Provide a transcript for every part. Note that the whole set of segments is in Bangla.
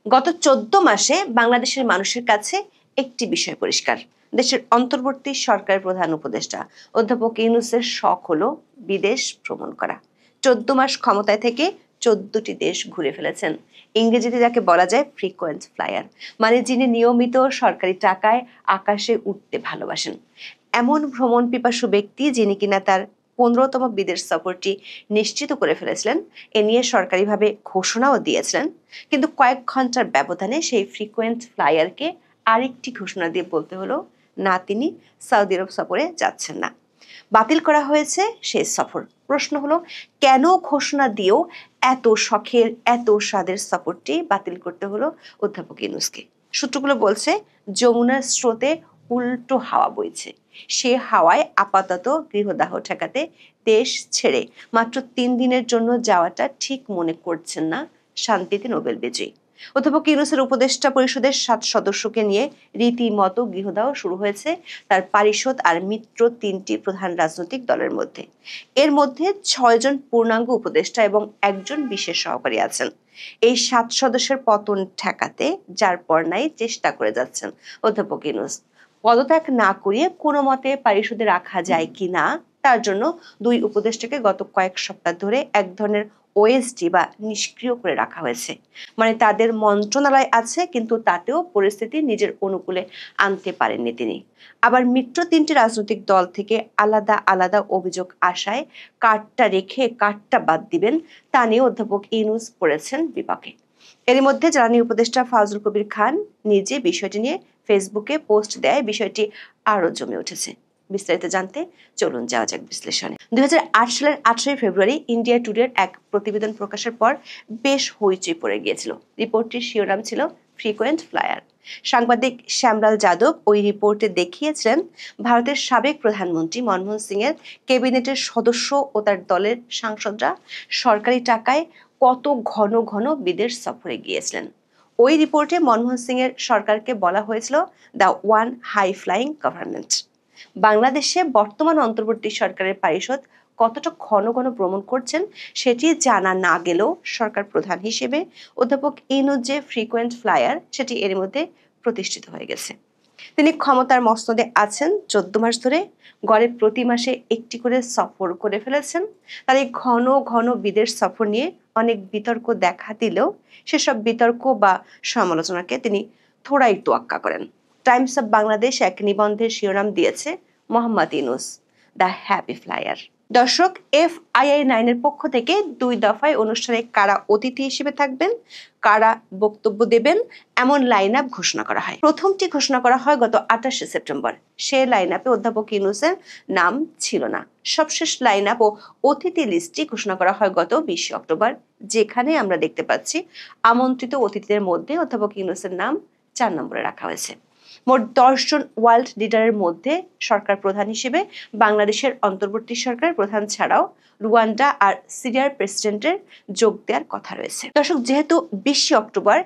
গত 14 মাসে বাংলাদেশের মানুষের কাছে একটি বিষয় পরিষ্কার। দেশের অন্তর্বর্তী সরকারের প্রধান উপদেষ্টা অধ্যাপক ইউনূসের শখ হলো বিদেশ ভ্রমণ করা। 14 মাস ক্ষমতায় থেকে 14টি দেশ ঘুরে ফেলেছেন। ইংরেজিতে যাকে বলা যায় ফ্রিকোয়েন্ট ফ্লায়ার, মানে যিনি নিয়মিত সরকারি টাকায় আকাশে উঠতে ভালোবাসেন। এমন ভ্রমণ পিপাসু ব্যক্তি যিনি কিনা তার 15তম বিদেশ সফরটি নিশ্চিত করে ফেলেছিলেন, এ নিয়ে সরকারিভাবে ঘোষণাও দিয়েছিলেন। কিন্তু কয়েক ঘন্টার ব্যবধানে সেই ফ্রিকোয়েন্ট ফ্লায়ারকে আরেকটি ঘোষণা দিয়ে বলতে হলো না, তিনি সৌদি আরব সফরে যাচ্ছেন না। বাতিল করা হয়েছে সেই সফর। প্রশ্ন হলো, কেন ঘোষণা দিয়েও এত শখের এত স্বাদের সফরটি বাতিল করতে হলো অধ্যাপক ইউনূসকে? সূত্রগুলো বলছে, যমুনার স্রোতে উল্টো হাওয়া বইছে। সে হাওয়ায় আপাতত গৃহদাহ ঠেকাতে দেশ ছেড়ে মাত্র 3 দিনের জন্য যাওয়াটা ঠিক মনে করছেন না শান্তিতে নোবেল বিজয়ী। অধ্যাপক ইউনূসের উপদেষ্টা পরিষদের 7 সদস্যকে নিয়ে রীতিমতো গৃহদাহ শুরু হয়েছে তার পারিষদ আর মিত্র 3টি প্রধান রাজনৈতিক দলের মধ্যে। এর মধ্যে 6 জন পূর্ণাঙ্গ উপদেষ্টা এবং 1 জন বিশেষ সহকারী আছেন। এই 7 সদস্যের পতন ঠেকাতে যার পর নাই চেষ্টা করে যাচ্ছেন অধ্যাপক ইউনূস। পদত্যাগ না করিয়ে কোনো মতে পারিষদে রাখা যায় কিনা তার জন্য 2 উপদেষ্টাকে গত কয়েক সপ্তাহ ধরে এক ধরনের ওএসডি বা নিষ্ক্রিয় করে রাখা হয়েছে। মানে তাদের মন্ত্রণালয় আছে, কিন্তু তাতেও পরিস্থিতি নিজের অনুকূলে আনতে পারেননি তিনি। আবার মিত্র 3টি রাজনৈতিক দল থেকে আলাদা আলাদা অভিযোগ আসায় কাঠটা রেখে কাঠটা বাদ দিবেন তা নিয়ে অধ্যাপক ইউনূস পড়েছেন বিপাকে। এর মধ্যে জ্বালানি উপদেষ্টা ফাজল কবির খান নিজে বিষয়টি নিয়ে ফেসবুকে পোস্ট দেয়, বিষয়টি আরো জমে উঠেছে। বিস্তারিত জানতে চলুন যাওয়া যাক বিশ্লেষণে। 2008 সালের 18 ফেব্রুয়ারি ইন্ডিয়া টুডের এক প্রতিবেদন প্রকাশের পর বেশ হইচই পড়ে গিয়েছিল। রিপোর্টটির শিরোনাম ছিল ফ্রিকোয়েন্ট ফ্লায়ার। সাংবাদিক শ্যামলাল যাদব ওই রিপোর্টে দেখিয়েছিলেন ভারতের সাবেক প্রধানমন্ত্রী মনমোহন সিং এর ক্যাবিনেটের সদস্য ও তার দলের সাংসদরা সরকারি টাকায় কত ঘন ঘন বিদেশ সফরে গিয়েছিলেন। ওই রিপোর্টে মনমোহন সিং এর সরকারকে বলা হয়েছিল the one high flying government. বাংলাদেশে বর্তমান অন্তর্বর্তী সরকারের পারিষদ কতটা ঘন ঘন ভ্রমণ করছেন সেটি জানা না গেলেও সরকার প্রধান হিসেবে অধ্যাপক ইউনূস যে ফ্রিকোয়েন্ট ফ্লায়ার, সেটি এর মধ্যে প্রতিষ্ঠিত হয়ে গেছে। তিনি ক্ষমতার মসনদে আছেন 14 মাস ধরে, গড়ে প্রতি মাসে একটি করে সফর করে ফেলেছেন। তার এই ঘন ঘন বিদেশ সফর নিয়ে অনেক বিতর্ক দেখা দিলেও সেসব বিতর্ক বা সমালোচনাকে তিনি থোড়াই তোয়াক্কা করেন। টাইমস অব বাংলাদেশ এক নিবন্ধের শিরোনাম দিয়েছে Mohammad Yunus the happy flyer. দর্শক, FII-9 এর পক্ষ থেকে 2 দফায় অনুষ্ঠানে কারা অতিথি হিসেবে থাকবেন, কারা বক্তব্য দেবেন, এমন লাইন আপ ঘোষণা করা হয়। প্রথমটি ঘোষণা করা হয় গত 28 সেপ্টেম্বর। সে লাইন আপে অধ্যাপক ইউনূসের নাম ছিল না। সবশেষ লাইন আপ ও অতিথি লিস্টটি ঘোষণা করা হয় গত 20 অক্টোবর, যেখানে আমরা দেখতে পাচ্ছি আমন্ত্রিত অতিথিদের মধ্যে অধ্যাপক ইউনূসের নাম 4 নম্বরে রাখা হয়েছে। মোট 10 জন ওয়ার্ল্ড লিডারের মধ্যে সরকার প্রধান হিসেবে বাংলাদেশের অন্তর্বর্তী সরকারের প্রধান ছাড়াও রুয়ান্ডা আর সিরিয়ার প্রেসিডেন্টের যোগ দেওয়ার কথা রয়েছে। দর্শক, যেহেতু 20 অক্টোবর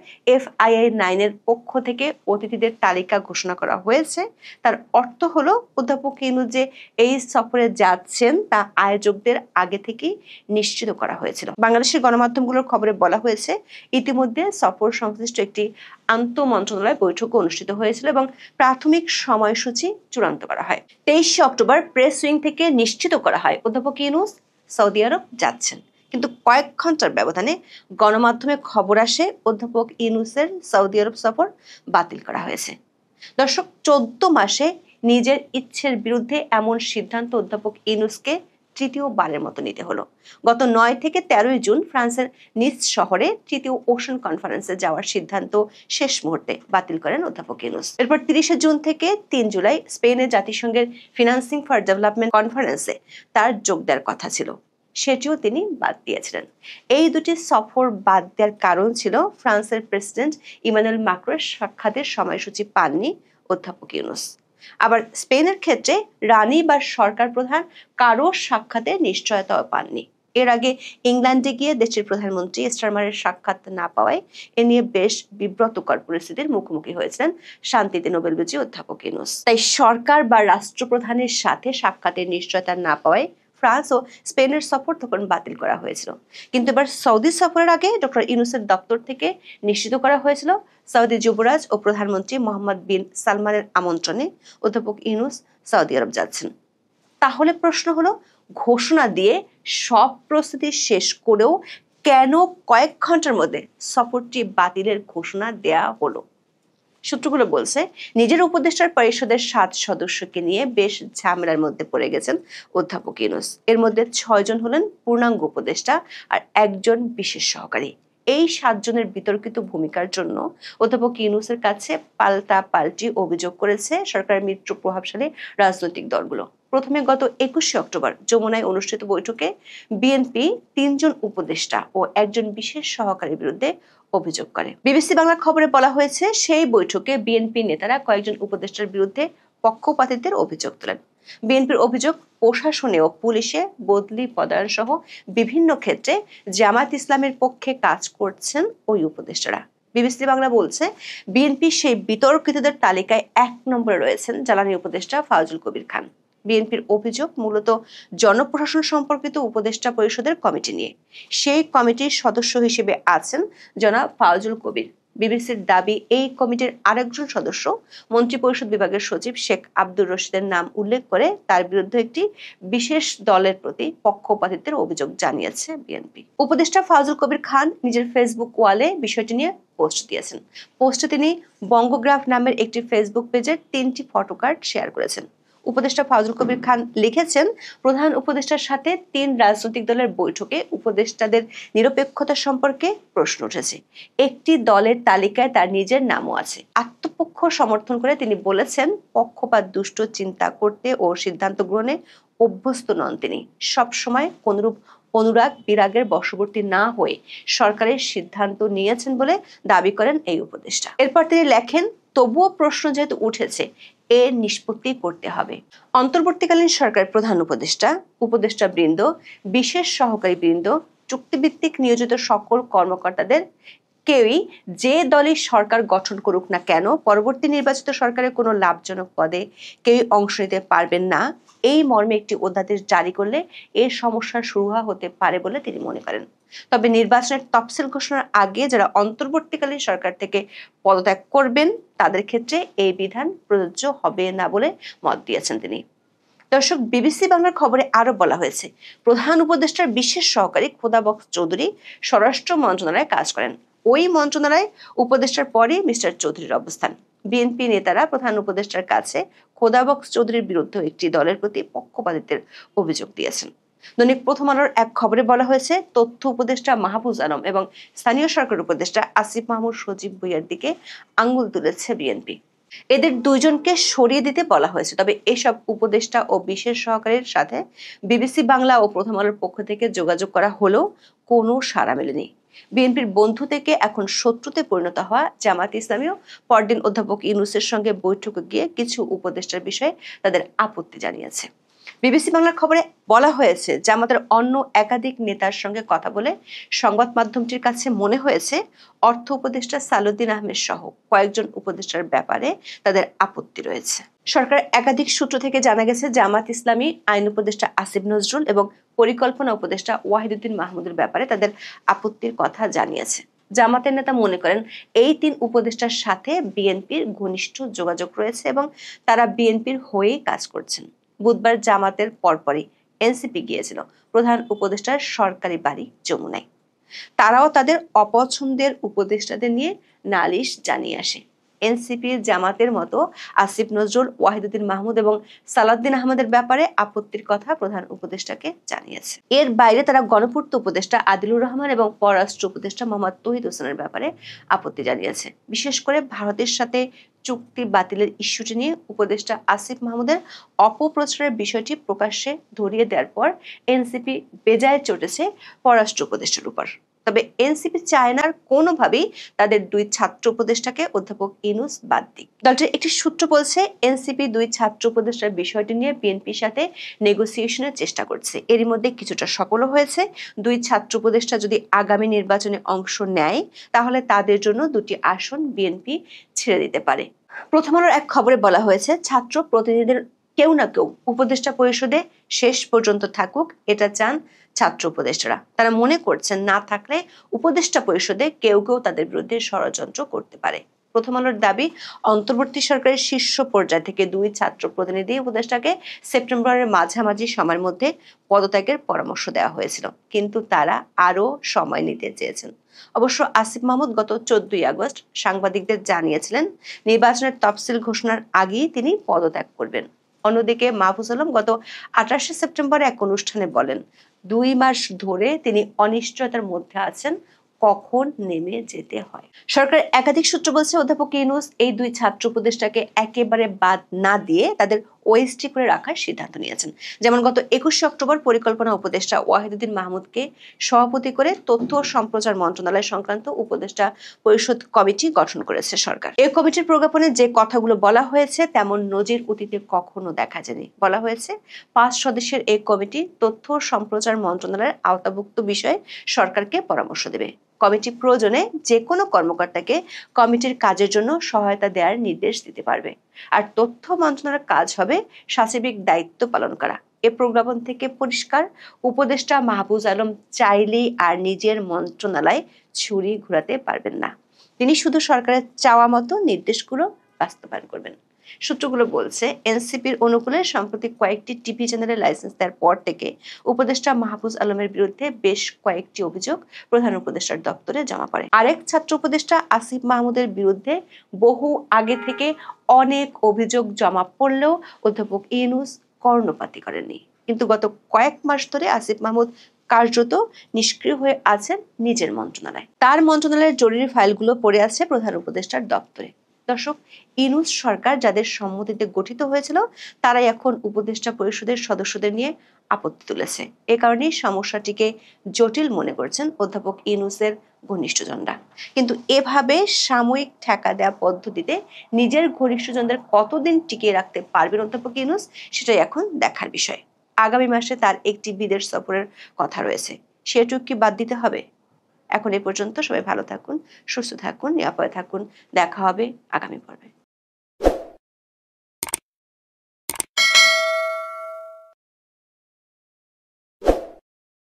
FII-9 এর পক্ষ থেকে অতিথিদের তালিকা ঘোষণা করা হয়েছে, তার অর্থ হলো অধ্যাপক ইউনূস যে এই সফরে যাচ্ছেন তা আয়োজকদের আগে থেকেই নিশ্চিত করা হয়েছিল। বাংলাদেশের গণমাধ্যমগুলোর খবরে বলা হয়েছে ইতিমধ্যে সফর সংশ্লিষ্ট একটি আন্তঃমন্ত্রণালয় বৈঠক অনুষ্ঠিত হয়েছিল এবং প্রাথমিক সময়সূচি চূড়ান্ত করা হয়। 23 অক্টোবর প্রেস উইং থেকে নিশ্চিত করা হয় অধ্যাপক ইউনূস সৌদি আরব যাচ্ছেন। কিন্তু কয়েক ঘন্টার ব্যবধানে গণমাধ্যমে খবর আসে অধ্যাপক ইউনূসের সৌদি আরব সফর বাতিল করা হয়েছে। দর্শক, 14 মাসে নিজের ইচ্ছের বিরুদ্ধে এমন সিদ্ধান্ত অধ্যাপক ইউনূসকে তৃতীয়বারের মতো নিতে হলো। গত 9 থেকে 13 জুন ফ্রান্সের নিস শহরে তৃতীয় ওশান কনফারেন্সে যাওয়ার সিদ্ধান্ত শেষ মুহূর্তে বাতিল করেন অধ্যাপক ইউনূস। এরপর 30 জুন থেকে 3 জুলাই স্পেনের জাতিসংঘের ফিনান্সিং ফর ডেভেলপমেন্ট কনফারেন্সে তার যোগ দেওয়ার কথা ছিল, সেটিও তিনি বাদ দিয়েছিলেন। এই দুটি সফর বাদ দেওয়ার কারণ ছিল ফ্রান্সের প্রেসিডেন্ট ইমানুয়েল ম্যাক্রোর সাক্ষাতের সময়সূচি পাননি অধ্যাপক ইউনূস। আবার স্পেনের ক্ষেত্রে রানী বা সরকার প্রধান কারো সাক্ষাতে নিশ্চয়তাও পাননি। এর আগে ইংল্যান্ডে গিয়ে দেশের প্রধানমন্ত্রী স্টারমারের সাক্ষাৎ না পাওয়ায় এ নিয়ে বেশ বিব্রতকর পরিস্থিতির মুখোমুখি হয়েছিলেন শান্তিতে নোবেল বিজয়ী অধ্যাপক ইউনূস। তাই সরকার বা রাষ্ট্রপ্রধানের সাথে সাক্ষাতের নিশ্চয়তা না পাওয়ায় ফ্রান্স ও স্পেনের সফর তখন বাতিল করা হয়েছিল। কিন্তু এবার সৌদি সফরের আগে ডক্টর ইউনূসের দপ্তর থেকে নিশ্চিত করা হয়েছিল সৌদি যুবরাজ ও প্রধানমন্ত্রী মোহাম্মদ বিন সালমানের আমন্ত্রণে অধ্যাপক ইউনূস সৌদি আরব যাচ্ছেন। তাহলে প্রশ্ন হলো, ঘোষণা দিয়ে সব প্রস্তুতি শেষ করেও কেন কয়েক ঘন্টার মধ্যে সফরটি বাতিলের ঘোষণা দেয়া হলো? সূত্রগুলো বলছে, নিজের উপদেষ্টার পরিষদের 7 সদস্যকে নিয়ে বেশ ঝামেলার মধ্যে পড়ে গেছেন অধ্যাপক ইউনূস। এর মধ্যে 6 জন হলেন পূর্ণাঙ্গ উপদেষ্টা আর 1 জন বিশেষ সহকারী। এই 7 জনের বিতর্কিত ভূমিকার জন্য অধ্যাপক ইউনূসের কাছে পাল্টাপাল্টি অভিযোগ করেছে সরকারের মিত্র প্রভাবশালী রাজনৈতিক দলগুলো। প্রথমে গত 21শে অক্টোবর যমুনায় অনুষ্ঠিত বৈঠকে বিএনপি 3 জন উপদেষ্টা ও 1 জন বিশেষ সহকারীর বিরুদ্ধে অভিযোগ করে। বিবিসি বাংলা খবরে বলা হয়েছে, সেই বৈঠকে বিএনপি নেতারা কয়েকজন উপদেষ্টার বিরুদ্ধে পক্ষপাতিত্বের অভিযোগ তোলেন। বিএনপির অভিযোগ, প্রশাসনে ও পুলিশে বদলি পদায়ন সহ বিভিন্ন ক্ষেত্রে জামায়াত ইসলামের পক্ষে কাজ করছেন ওই উপদেষ্টারা। বিবিসি বাংলা বলছে, বিএনপি সেই বিতর্কিতদের তালিকায় 1 নম্বরে রয়েছেন জ্বালানি উপদেষ্টা ফাউজুল কবির খান। বিএনপির অভিযোগ মূলত জনপ্রশাসন সম্পর্কিত উপদেষ্টা পরিষদের কমিটি নিয়ে। সেই কমিটির সদস্য হিসেবে আছেন জনাব ফাউজুল কবির। বিবিসির দাবি, এই কমিটির আরেকজন সদস্য মন্ত্রিপরিষদ বিভাগের সচিব শেখ আব্দুর রশিদের নাম উল্লেখ করে তার বিরুদ্ধে একটি বিশেষ দলের প্রতি পক্ষপাতিত্বের অভিযোগ জানিয়েছে বিএনপি। উপদেষ্টা ফাউজুল কবির খান নিজের ফেসবুক ওয়ালে বিষয়টি নিয়ে পোস্ট দিয়েছেন। পোস্টে তিনি বঙ্গগ্রাফ নামের একটি ফেসবুক পেজের 3টি ফটোকার্ড শেয়ার করেছেন। উপদেষ্টা ফাউজুল কবির খান লিখেছেন, প্রধান উপদেষ্টার সাথে 3 রাজনৈতিক দলের বৈঠকে উপদেষ্টাদের নিরপেক্ষতা সম্পর্কে প্রশ্ন উঠেছে। একটি দলের তালিকায় তার নিজের নামও আছে। আত্মপক্ষ সমর্থন করে তিনি বলেছেন, পক্ষপাত দুষ্ট চিন্তা করতে ও সিদ্ধান্ত গ্রহণে অভ্যস্ত নন তিনি। সবসময় কোনরূপ অনুরাগ বিরাগের বশবর্তী না হয়ে সরকারের সিদ্ধান্ত নিয়েছেন বলে দাবি করেন এই উপদেষ্টা। এরপর তিনি লেখেন, তবুও প্রশ্ন যেহেতু উঠেছে, এর নিষ্পত্তি করতে হবে। অন্তর্বর্তীকালীন সরকার প্রধান উপদেষ্টা, উপদেষ্টা বৃন্দ, বিশেষ সহকারী বৃন্দ, চুক্তিভিত্তিক নিয়োজিত সকল কর্মকর্তাদের কেউই যে দলই সরকার গঠন করুক না কেন পরবর্তী নির্বাচিত সরকারের কোনো লাভজনক পদে কেউই অংশ নিতে পারবেন না, এই মর্মে একটি অধ্যাদেশ জারি করলে এর সমস্যার শুরু হতে পারে বলে তিনি মনে করেন। তবে নির্বাচনের তফসিল ঘোষণার আগে যারা অন্তর্বর্তীকালীন সরকার থেকে পদত্যাগ করবেন তাদের ক্ষেত্রে এই বিধান প্রযোজ্য হবে না বলে মত দিয়েছেন তিনি। দর্শক, বিবিসি বাংলার খবরে আরো বলা হয়েছে, প্রধান উপদেষ্টার বিশেষ সহকারী খোদাবক্স চৌধুরী স্বরাষ্ট্র মন্ত্রণালয়ে কাজ করেন। ওই মন্ত্রণালয়ে উপদেষ্টার পরে মিস্টার চৌধুরীর অবস্থান। বিএনপি নেতারা প্রধান উপদেষ্টার কাছে খোদাবক্স চৌধুরীর বিরুদ্ধে একটি দলের প্রতি পক্ষপাতিত্বের অভিযোগ দিয়েছেন। দৈনিক প্রথম আলোর এক খবরে বলা হয়েছে, তথ্য উপদেষ্টা মাহফুজ আলম এবং স্থানীয় সরকার উপদেষ্টা আসিফ মাহমুদ সজীব ভুঁইয়ার দিকে আঙ্গুল তুলেছে বিএনপি। এদের 2 জনকে সরিয়ে দিতে বলা হয়েছে। তবে এসব উপদেষ্টা ও বিশেষ সহকারীর সাথে বিবিসি বাংলা ও প্রথম আলোর পক্ষ থেকে যোগাযোগ করা হলেও কোনো সাড়া মেলেনি। বিএনপির বন্ধু থেকে এখন শত্রুতে পরিণত হওয়া জামায়াত ইসলামীও পরদিন অধ্যাপক ইউনূসের সঙ্গে বৈঠকে গিয়ে কিছু উপদেষ্টার বিষয়ে তাদের আপত্তি জানিয়েছে। বিবিসি বাংলার খবরে বলা হয়েছে, জামাতের অন্য একাধিক নেতার সঙ্গে কথা বলে সংবাদ মাধ্যমটির কাছে মনে হয়েছে অর্থ উপদেষ্টা সালাউদ্দিন আহমেদ সহ কয়েকজন উপদেষ্টার ব্যাপারে তাদের আপত্তি রয়েছে। সরকার একাধিক সূত্র থেকে জানা গেছে, জামাত ইসলামী আইন উপদেষ্টা আসিফ নজরুল এবং পরিকল্পনা উপদেষ্টা ওয়াহিদুদ্দিন মাহমুদের ব্যাপারে তাদের আপত্তির কথা জানিয়েছে। জামাতের নেতা মনে করেন, এই 3 উপদেষ্টার সাথে বিএনপির ঘনিষ্ঠ যোগাযোগ রয়েছে এবং তারা বিএনপির হয়েই কাজ করছেন। বুধবার জামাতের পরপরই এনসিপি গিয়েছিল প্রধান উপদেষ্টার সরকারি বাড়ি যমুনায়। তারাও তাদের অপছন্দের উপদেষ্টাদের নিয়ে নালিশ জানিয়ে আসে। এনসিপি জামাতের মতো আসিফ নজরুল, ওয়াহিদুদ্দিন মাহমুদ এবং সালাউদ্দিন আহমেদের ব্যাপারে আপত্তির কথা প্রধান উপদেষ্টাকে জানিয়েছে। এর বাইরে তারা গণপূর্ত উপদেষ্টা আদিলুর রহমান এবং পররাষ্ট্র উপদেষ্টা মোহাম্মদ তৌহিদ হোসেনের ব্যাপারে আপত্তি জানিয়েছে। বিশেষ করে ভারতের সাথে চুক্তি বাতিলের ইস্যুটি নিয়ে উপদেষ্টা আসিফ মাহমুদের অপপ্রচারের বিষয়টি প্রকাশ্যে ধরিয়ে দেওয়ার পর এনসিপি বেজায় চটেছে পররাষ্ট্র উপদেষ্টার উপর। তবে এনসিপি চায় না কোনোভাবেই তাদের 2 ছাত্র উপদেষ্টাকে অধ্যাপক ইউনূস বাদ দিক। দলটির একটি সূত্র বলছে, এনসিপি 2 ছাত্র উপদেষ্টার বিষয়টি নিয়ে বিএনপির সাথে নেগোসিয়েশনের চেষ্টা করছে। এরই মধ্যে কিছুটা সফলও হয়েছে। 2 ছাত্র উপদেষ্টা যদি আগামী নির্বাচনে অংশ নেয় তাহলে তাদের জন্য 2টি আসন বিএনপি ছেড়ে দিতে পারে। প্রথম আলোর এক খবরে বলা হয়েছে, ছাত্র প্রতিনিধিদের কেউ না কেউ উপদেষ্টা পরিষদে শেষ পর্যন্ত থাকুক, এটা চান ছাত্র উপদেষ্টারা। তারা মনে করছেন না থাকলে উপদেষ্টা পরিষদে কেউ কেউ তাদের বিরুদ্ধে ষড়যন্ত্র করতে পারে। প্রথম আলোর দাবি, অন্তর্বর্তী সরকারের শীর্ষ পর্যায় থেকে 2 ছাত্র প্রতিনিধি উপদেষ্টাকে সেপ্টেম্বরের মাঝামাঝি সময়ের মধ্যে পদত্যাগের পরামর্শ দেওয়া হয়েছিল, কিন্তু তারা আরো সময় নিতে চেয়েছেন। অবশ্য আসিফ মাহমুদ গত 14 আগস্ট সাংবাদিকদের জানিয়েছিলেন নির্বাচনের তফসিল ঘোষণার আগেই তিনি পদত্যাগ করবেন। অন্যদিকে মাহফুজ আলম গত 28 সেপ্টেম্বর এক অনুষ্ঠানে বলেন, 2 মাস ধরে তিনি অনিশ্চয়তার মধ্যে আছেন কখন নেমে যেতে হয়। সরকার একাধিক সূত্র বলছে অধ্যাপক ইউনূস এই 2 ছাত্র উপদেষ্টাকে একেবারে বাদ না দিয়ে তাদের ওএসটি করে রাখার সিদ্ধান্ত নিয়েছেন। যেমন গত 21 অক্টোবর পরিকল্পনা উপদেষ্টা ওয়াহিদুদ্দিন মাহমুদকে সভাপতি করে তথ্য ও সম্প্রচার মন্ত্রণালয় সংক্রান্ত উপদেষ্টা পরিষদ কমিটি গঠন করেছে সরকার। এই কমিটির প্রজ্ঞাপনে যে কথাগুলো বলা হয়েছে তেমন নজির অতীতে কখনো দেখা যায়নি। বলা হয়েছে 5 সদস্যের এই কমিটি তথ্য ও সম্প্রচার মন্ত্রণালয়ের আওতাভুক্ত বিষয়ে সরকারকে পরামর্শ দেবে। কমিটি প্রয়োজনে যে কোনো কর্মকর্তাকে কমিটির কাজের জন্য সহায়তা দেওয়ার নির্দেশ দিতে পারবে। আর তথ্য মন্ত্রণালয়ের কাজ হবে সাচিবিক দায়িত্ব পালন করা। এ প্রজ্ঞাপন থেকে পরিষ্কার, উপদেষ্টা মাহফুজ আলম চাইলেই আর নিজের মন্ত্রণালয় ছুরি ঘুরাতে পারবেন না। তিনি শুধু সরকারের চাওয়া মতো নির্দেশগুলো বাস্তবায়ন করবেন। সূত্রগুলো বলছে, এনসিপির অনুকূলে সম্প্রতি কয়েকটি টিভি চ্যানেলের লাইসেন্স দেওয়ার পর থেকে উপদেষ্টা মাহফুজ আলমের বিরুদ্ধে বেশ কয়েকটি অভিযোগ প্রধান উপদেষ্টার দপ্তরে জমা পড়ে। আরেক ছাত্র উপদেষ্টা আসিফ মাহমুদের বিরুদ্ধে বহু আগে থেকে অনেক অভিযোগ জমা পড়লেও অধ্যাপক ইউনূস কর্ণপাতই করেননি। কিন্তু গত কয়েক মাস ধরে আসিফ মাহমুদ কার্যত নিষ্ক্রিয় হয়ে আছেন নিজের মন্ত্রণালয়। তার মন্ত্রণালয়ের জরুরি ফাইলগুলো পড়ে আছে প্রধান উপদেষ্টার দপ্তরে। দর্শক, ইউনূস সরকার যাদের সম্মতিতে গঠিত হয়েছিল তারাই এখন উপদেষ্টা পরিষদের সদস্যদের নিয়ে আপত্তি তুলেছে। এ কারণেই সমস্যাটিকে জটিল মনে করছেন অধ্যাপক ইউনূসের ঘনিষ্ঠজনরা। কিন্তু এভাবে সাময়িক ঠেকা দেওয়া পদ্ধতিতে নিজের ঘনিষ্ঠজনদের কতদিন টিকিয়ে রাখতে পারবেন অধ্যাপক ইউনূস, সেটাই এখন দেখার বিষয়। আগামী মাসে তার একটি বিদেশ সফরের কথা রয়েছে, সেটুকু কি বাদ দিতে হবে? এখন এ পর্যন্ত। সবাই ভালো থাকুন, সুস্থ থাকুন, নিরাপদে থাকুন। দেখা হবে আগামী পর্বে।